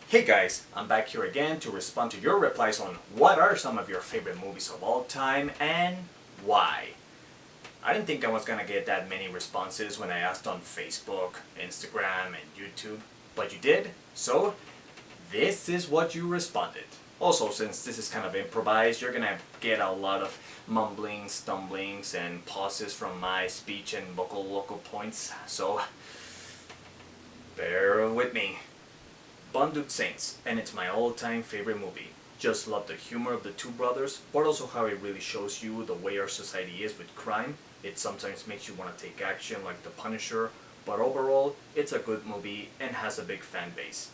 Hey guys, I'm back here again to respond to your replies on what are some of your favorite movies of all time and why. I didn't think I was gonna get that many responses when I asked on Facebook, Instagram, and YouTube, but you did, so this is what you responded. Also, since this is kind of improvised, you're gonna get a lot of mumblings, stumblings, and pauses from my speech and vocal points, so bear with me. Bonded Saints, and it's my all-time favorite movie. Just love the humor of the two brothers, but also how it really shows you the way our society is with crime. It sometimes makes you want to take action like The Punisher, but overall, it's a good movie and has a big fan base.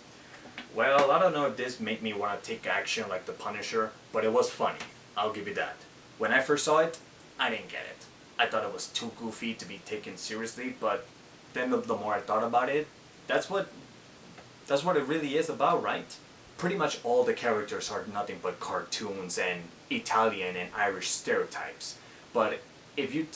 Well, I don't know if this made me want to take action like The Punisher, but it was funny. I'll give you that. When I first saw it, I didn't get it. I thought it was too goofy to be taken seriously, but then the more I thought about it, that's what it really is about, right? Pretty much all the characters are nothing but cartoons and Italian and Irish stereotypes. But if you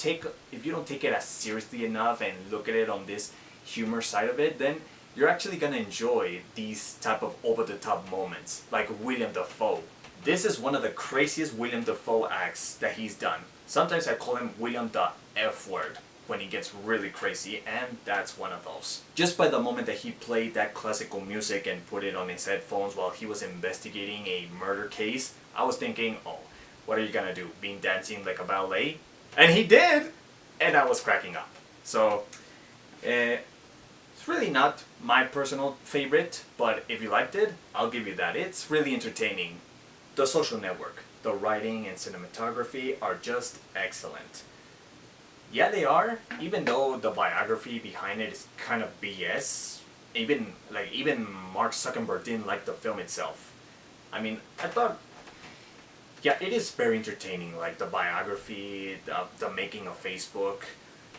don't take it as seriously enough and look at it on this humor side of it, then you're actually gonna enjoy these type of over-the-top moments, like William Dafoe. This is one of the craziest William Dafoe acts that he's done. Sometimes I call him William the F word when he gets really crazy, and that's one of those. Just by the moment that he played that classical music and put it on his headphones while he was investigating a murder case, I was thinking, oh, what are you gonna do, being dancing like a ballet? And he did! And I was cracking up. So, it's really not my personal favorite, but if you liked it, I'll give you that. It's really entertaining. The Social Network, the writing and cinematography are just excellent. Yeah, they are, even though the biography behind it is kind of BS. Even Mark Zuckerberg didn't like the film itself. I mean, I thought, yeah, it is very entertaining, like the biography, the making of Facebook.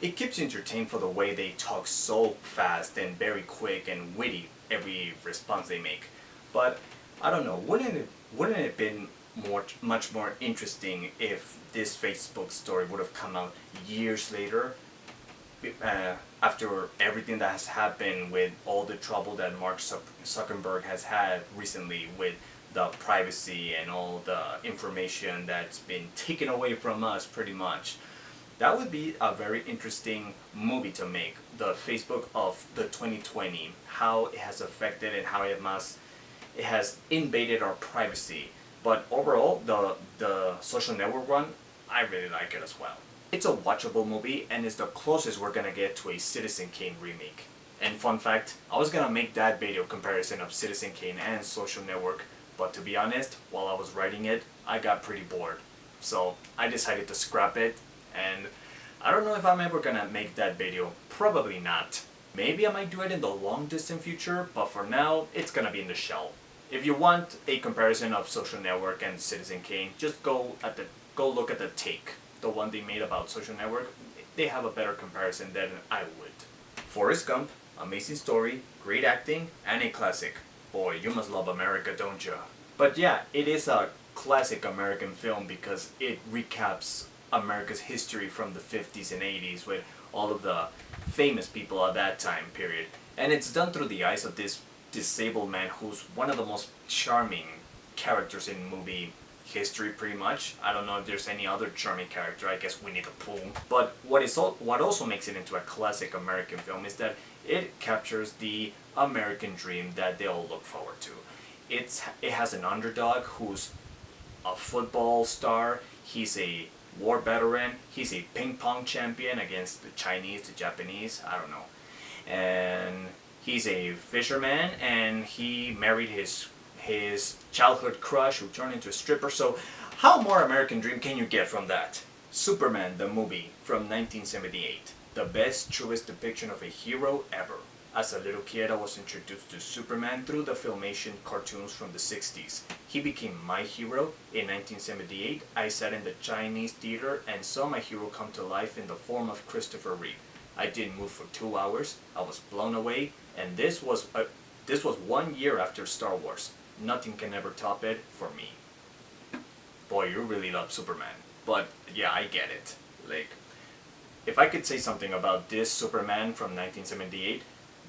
It keeps you entertained for the way they talk so fast and very quick and witty every response they make. But I don't know, wouldn't it been much more interesting if this Facebook story would have come out years later, after everything that has happened with all the trouble that Mark Zuckerberg has had recently with the privacy and all the information that's been taken away from us pretty much. That would be a very interesting movie to make, the Facebook of the 2020, how it has affected and how it has invaded our privacy. But overall, the Social Network one, I really like it as well. It's a watchable movie and it's the closest we're gonna get to a Citizen Kane remake. And fun fact, I was gonna make that video comparison of Citizen Kane and Social Network, but to be honest, while I was writing it, I got pretty bored. So I decided to scrap it, and I don't know if I'm ever gonna make that video. Probably not. Maybe I might do it in the long distant future, but for now, it's gonna be in the shell. If you want a comparison of Social Network and Citizen Kane, just go look at the take, the one they made about Social Network. They have a better comparison than I would. Forrest Gump, amazing story, great acting, and a classic. Boy, you must love America, don't you? But yeah, it is a classic American film because it recaps America's history from the 50s and 80s with all of the famous people of that time period. And it's done through the eyes of this disabled man who's one of the most charming characters in movie history pretty much. I don't know if there's any other charming character, I guess Winnie the Pooh. But what also makes it into a classic American film is that it captures the American dream that they all look forward to. It has an underdog who's a football star, he's a war veteran, he's a ping pong champion against the Chinese, the Japanese, I don't know. And he's a fisherman and he married his childhood crush who turned into a stripper. So how more American dream can you get from that? Superman the movie from 1978. The best, truest depiction of a hero ever. As a little kid, I was introduced to Superman through the Filmation cartoons from the 60s. He became my hero. In 1978, I sat in the Chinese theater and saw my hero come to life in the form of Christopher Reeve. I didn't move for 2 hours. I was blown away, and this was 1 year after Star Wars. Nothing can ever top it for me. Boy, you really love Superman. But yeah, I get it. Like, if I could say something about this Superman from 1978,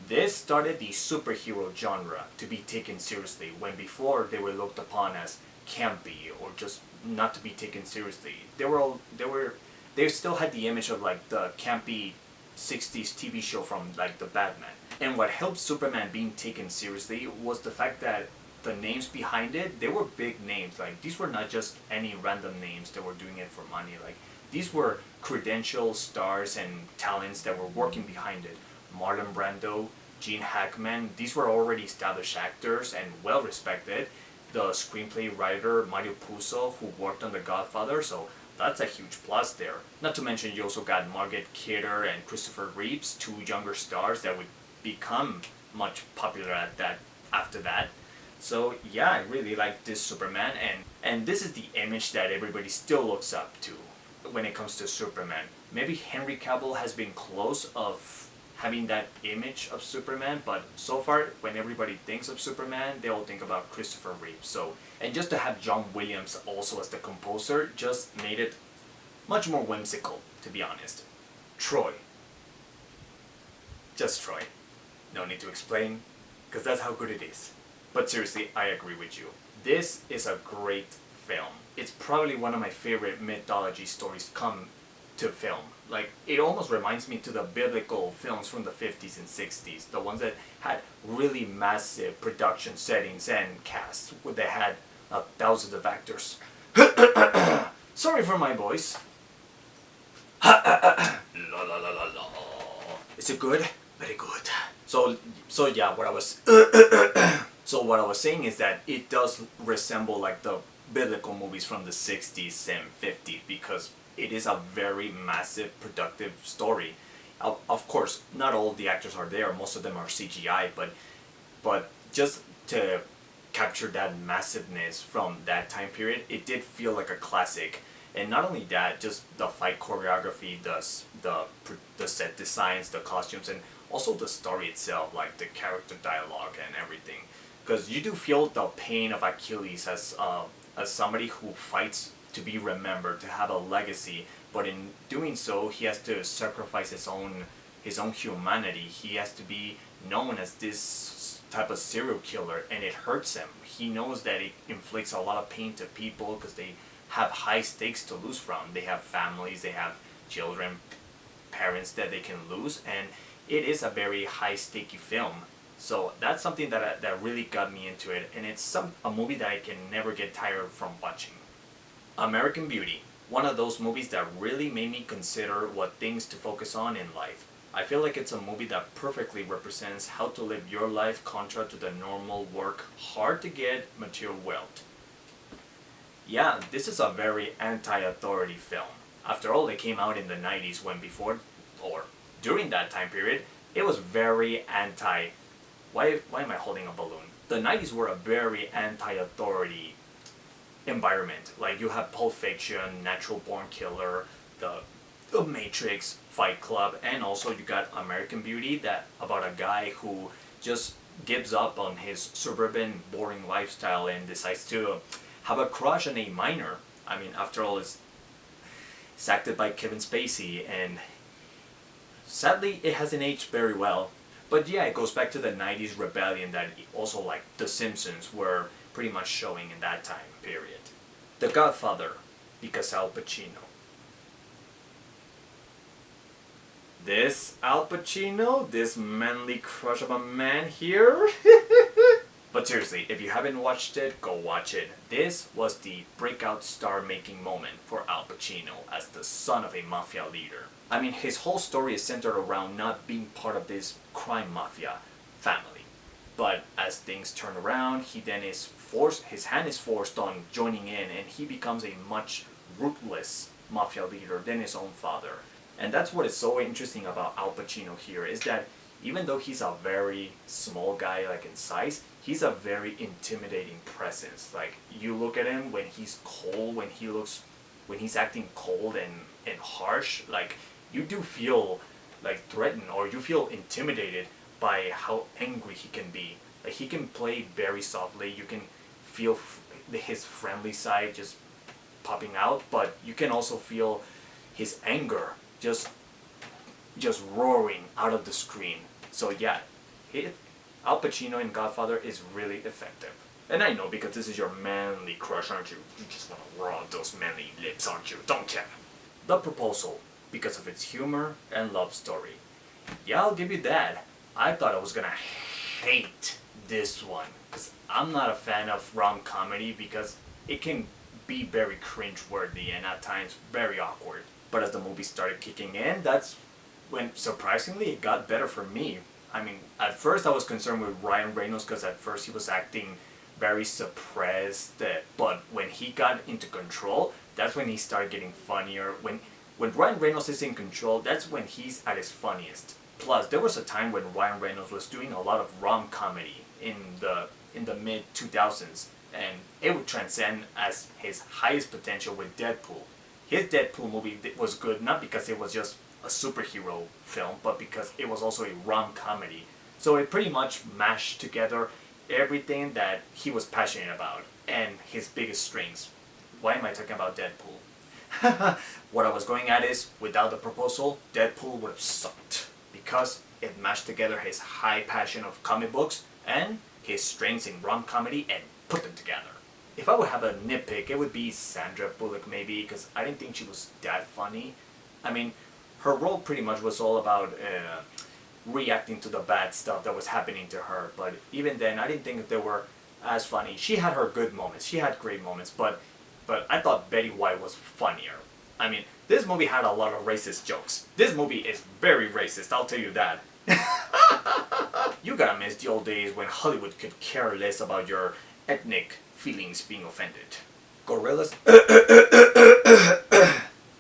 This started the superhero genre to be taken seriously when before they were looked upon as campy or just not to be taken seriously. They still had the image of like the campy 60s TV show from like the Batman. And what helped Superman being taken seriously was the fact that the names behind it, they were big names. Like these were not just any random names that were doing it for money. Like these were credential stars and talents that were working behind it. Marlon Brando, Gene Hackman, these were already established actors and well respected. The screenplay writer Mario Puzo, who worked on The Godfather, so that's a huge plus there. Not to mention you also got Margaret Kidder and Christopher Reeves, two younger stars that would become much popular at that after that. So yeah, I really like this Superman, and this is the image that everybody still looks up to when it comes to Superman. Maybe Henry Cavill has been close of having that image of Superman, but so far when everybody thinks of Superman, they all think about Christopher Reeve. So, and just to have John Williams also as the composer just made it much more whimsical, to be honest. Troy. Just Troy. No need to explain, because that's how good it is. But seriously, I agree with you. This is a great film. It's probably one of my favorite mythology stories come to film. Like, it almost reminds me to the biblical films from the 50s and 60s, the ones that had really massive production settings and casts, where they had thousands of actors. Sorry for my voice. La la la la la. Is it good? Very good. So yeah, what I was saying is that it does resemble like the biblical movies from the 60s and 50s because it is a very massive, productive story. Of course, not all of the actors are there. Most of them are CGI, but just to capture that massiveness from that time period, it did feel like a classic. And not only that, just the fight choreography, the set designs, the costumes, and also the story itself, like the character dialogue and everything. Because you do feel the pain of Achilles as somebody who fights to be remembered, to have a legacy, but in doing so, he has to sacrifice his own humanity. He has to be known as this type of serial killer, and it hurts him. He knows that it inflicts a lot of pain to people because they have high stakes to lose from. They have families, they have children, parents that they can lose, and it is a very high stakey film. So that's something that really got me into it, and it's a movie that I can never get tired from watching. American Beauty, one of those movies that really made me consider what things to focus on in life. I feel like it's a movie that perfectly represents how to live your life contra to the normal work, hard to get material wealth. Yeah, this is a very anti-authority film. After all, it came out in the 90s when before, or during that time period, it was very anti... Why am I holding a balloon? The 90s were a very anti-authority environment. Like you have Pulp Fiction, Natural Born Killer, the Matrix, Fight Club, and also you got American Beauty, that about a guy who just gives up on his suburban boring lifestyle and decides to have a crush on a minor. I mean, after all, it's acted by Kevin Spacey, and sadly it hasn't aged very well. But yeah, it goes back to the 90s rebellion that also like The Simpsons were pretty much showing in that time period. The Godfather, because Al Pacino. This Al Pacino, this manly crush of a man here. But seriously, if you haven't watched it, go watch it. This was the breakout star-making moment for Al Pacino as the son of a mafia leader. I mean, his whole story is centered around not being part of this crime mafia family. But as things turn around, his hand is forced on joining in, and he becomes a much ruthless mafia leader than his own father. And that's what is so interesting about Al Pacino here, is that even though he's a very small guy, like in size, he's a very intimidating presence. Like, you look at him when he's cold, when he's acting cold and harsh, like, you do feel like threatened, or you feel intimidated by how angry he can be. Like, he can play very softly, you can feel his friendly side just popping out, but you can also feel his anger just roaring out of the screen. So yeah, Al Pacino in Godfather is really effective. And I know because this is your manly crush, aren't you? You just want to roll those manly lips, aren't you? Don't you? The Proposal, because of its humor and love story. Yeah, I'll give you that. I thought I was gonna hate this one because I'm not a fan of rom-comedy because it can be very cringe-worthy and at times very awkward. But as the movie started kicking in, that's when surprisingly it got better for me. I mean, at first I was concerned with Ryan Reynolds because at first he was acting very suppressed, but when he got into control, that's when he started getting funnier. When Ryan Reynolds is in control, that's when he's at his funniest. Plus, there was a time when Ryan Reynolds was doing a lot of rom-comedy in the mid 2000s, and it would transcend as his highest potential with Deadpool. His Deadpool movie was good not because it was just a superhero film, but because it was also a rom-comedy. So it pretty much mashed together everything that he was passionate about and his biggest strengths. Why am I talking about Deadpool? What I was going at is, without The Proposal, Deadpool would have sucked because it mashed together his high passion of comic books and his strengths in rom-comedy and put them together. If I would have a nitpick, it would be Sandra Bullock maybe, because I didn't think she was that funny. I mean, her role pretty much was all about reacting to the bad stuff that was happening to her, but even then I didn't think that they were as funny. She had her good moments, she had great moments, but I thought Betty White was funnier. I mean, this movie had a lot of racist jokes. This movie is very racist, I'll tell you that. You gotta miss the old days when Hollywood could care less about your ethnic feelings being offended. Gorillas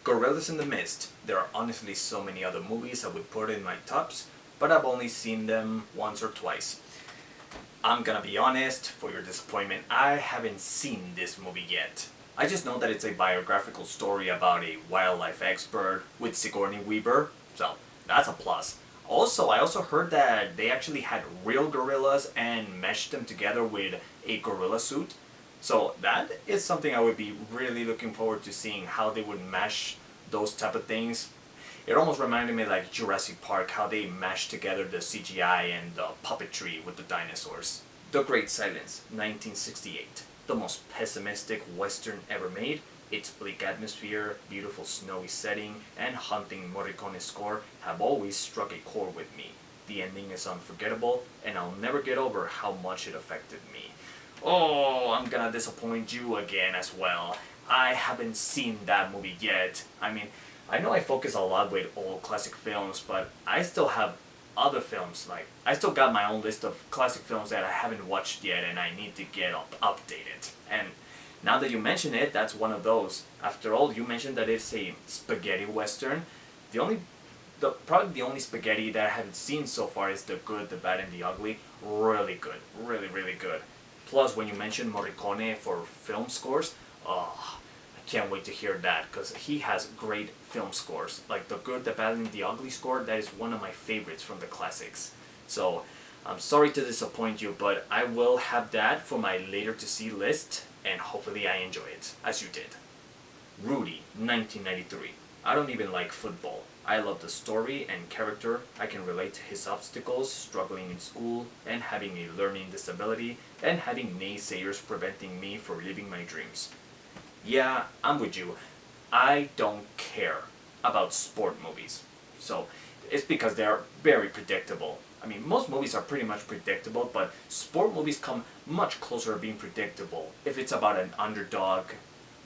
Gorillas in the Mist. There are honestly so many other movies I would put in my tops, but I've only seen them once or twice. I'm gonna be honest, for your disappointment, I haven't seen this movie yet. I just know that it's a biographical story about a wildlife expert with Sigourney Weaver, so that's a plus. Also, I also heard that they actually had real gorillas and meshed them together with a gorilla suit. So that is something I would be really looking forward to seeing, how they would mesh those type of things. It almost reminded me like Jurassic Park, how they mashed together the CGI and the puppetry with the dinosaurs. The Great Silence, 1968. The most pessimistic western ever made. Its bleak atmosphere, beautiful snowy setting, and haunting Morricone score have always struck a chord with me. The ending is unforgettable, and I'll never get over how much it affected me. Oh, I'm gonna disappoint you again as well. I haven't seen that movie yet. I mean, I know I focus a lot with old classic films, but I still have other films. Like, I still got my own list of classic films that I haven't watched yet and I need to get updated. And now that you mention it, that's one of those. After all, you mentioned that it's a spaghetti western. Probably the only spaghetti that I haven't seen so far is The Good, the Bad, and the Ugly. Really good. Really, really good. Plus, when you mentioned Morricone for film scores, oh, I can't wait to hear that because he has great film scores. Like The Good, the Bad, and the Ugly score, that is one of my favorites from the classics. So, I'm sorry to disappoint you, but I will have that for my later to see list, and hopefully I enjoy it, as you did. Rudy, 1993. I don't even like football. I love the story and character. I can relate to his obstacles, struggling in school, and having a learning disability, and having naysayers preventing me from living my dreams. Yeah, I'm with you. I don't care about sport movies. So, it's because they're very predictable. I mean, most movies are pretty much predictable, but sport movies come much closer to being predictable. If it's about an underdog,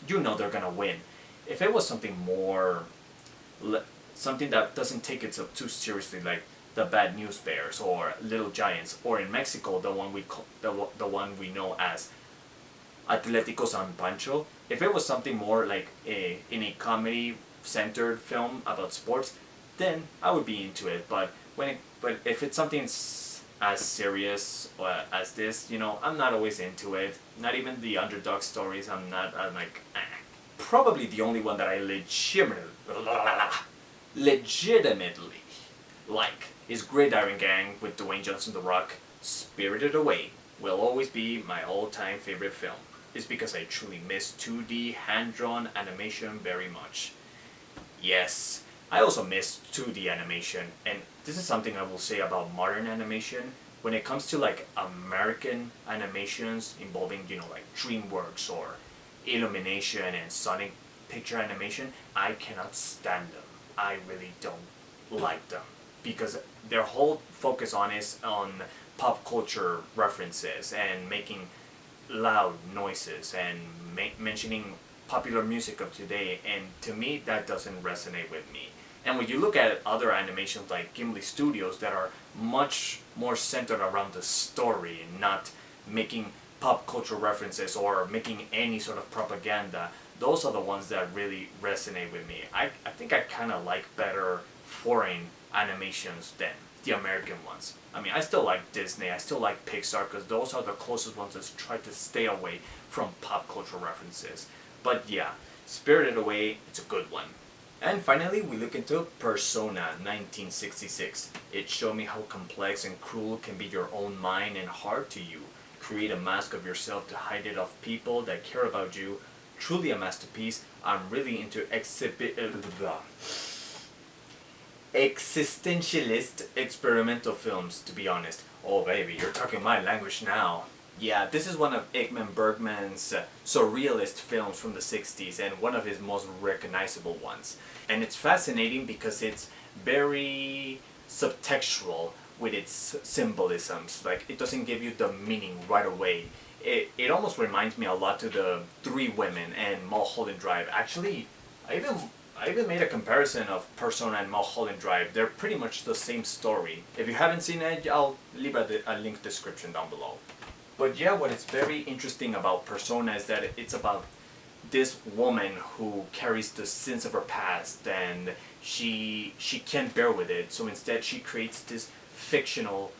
you know they're gonna win. If it was something more, something that doesn't take itself too seriously, like the Bad News Bears or Little Giants, or in Mexico the one we know as Atlético San Pancho. If it was something more like in a comedy-centered film about sports, then I would be into it. But if it's something as serious as this, you know, I'm not always into it. Not even the underdog stories. I'm like, eh. Probably the only one that I legitimately like is Gridiron Gang with Dwayne Johnson The Rock. Spirited Away will always be my all-time favorite film. It's because I truly miss 2D hand-drawn animation very much. Yes, I also miss 2D animation, and this is something I will say about modern animation. when it comes to like American animations involving, you know, like DreamWorks or Illumination and Sonic Picture Animation, I cannot stand them. I really don't like them because their whole focus on is on pop culture references and making loud noises and mentioning popular music of today, and to me that doesn't resonate with me. And when you look at other animations like Gimli Studios that are much more centered around the story and not making pop culture references or making any sort of propaganda, those are the ones that really resonate with me. I think I kind of like better foreign animations than the American ones. I mean, I still like Disney, I still like Pixar because those are the closest ones that try to stay away from pop culture references. But yeah, Spirited Away, it's a good one. And finally, we look into Persona 1966. It showed me how complex and cruel can be your own mind and heart to you. Create a mask of yourself to hide it off people that care about you. Truly a masterpiece. I'm really into existentialist experimental films, to be honest. Oh baby, you're talking my language now. Yeah, this is one of Ingmar Bergman's surrealist films from the 60s and one of his most recognizable ones. And it's fascinating because it's very subtextual with its symbolisms. Like, it doesn't give you the meaning right away. It almost reminds me a lot to the Three Women and Mulholland Drive. Actually, I even made a comparison of Persona and Mulholland Drive. They're pretty much the same story. If you haven't seen it, I'll leave a link description down below. But yeah, what is very interesting about Persona is that it's about this woman who carries the sins of her past and she can't bear with it. So instead she creates this fictional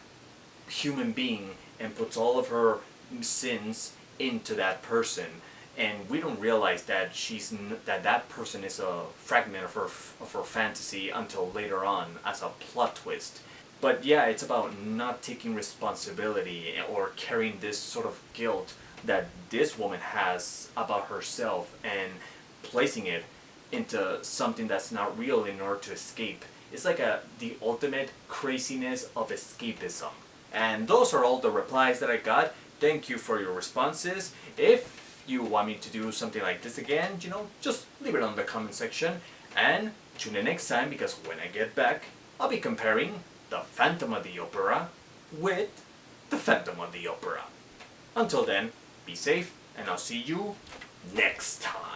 human being and puts all of her sins into that person. And we don't realize that that person is a fragment of her fantasy until later on as a plot twist. But yeah, it's about not taking responsibility or carrying this sort of guilt that this woman has about herself and placing it into something that's not real in order to escape. It's like the ultimate craziness of escapism. And those are all the replies that I got. Thank you for your responses. If you want me to do something like this again, you know, just leave it on the comment section. And tune in next time because when I get back, I'll be comparing the Phantom of the Opera with the Phantom of the Opera. Until then, be safe, and I'll see you next time.